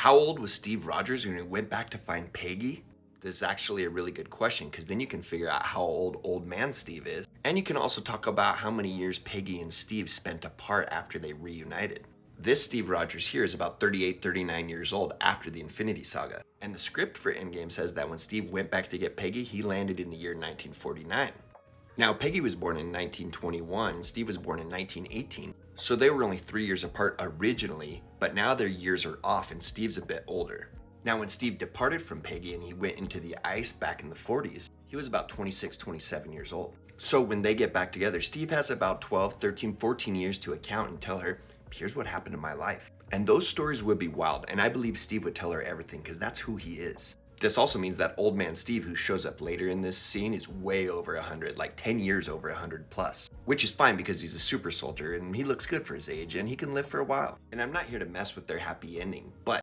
How old was Steve Rogers when he went back to find Peggy? This is actually a really good question because then you can figure out how old man Steve is. And you can also talk about how many years Peggy and Steve spent apart after they reunited. This Steve Rogers here is about 38, 39 years old after the Infinity Saga. And the script for Endgame says that when Steve went back to get Peggy, he landed in the year 1949. Now, Peggy was born in 1921, Steve was born in 1918, so they were only 3 years apart originally, but now their years are off and Steve's a bit older. Now, when Steve departed from Peggy and he went into the ice back in the 40s, he was about 26, 27 years old. So when they get back together, Steve has about 12, 13, 14 years to account and tell her, here's what happened in my life. And those stories would be wild, and I believe Steve would tell her everything because that's who he is. This also means that old man Steve, who shows up later in this scene, is way over 100, like 10 years over 100 plus. Which is fine because he's a super soldier and he looks good for his age and he can live for a while. And I'm not here to mess with their happy ending, but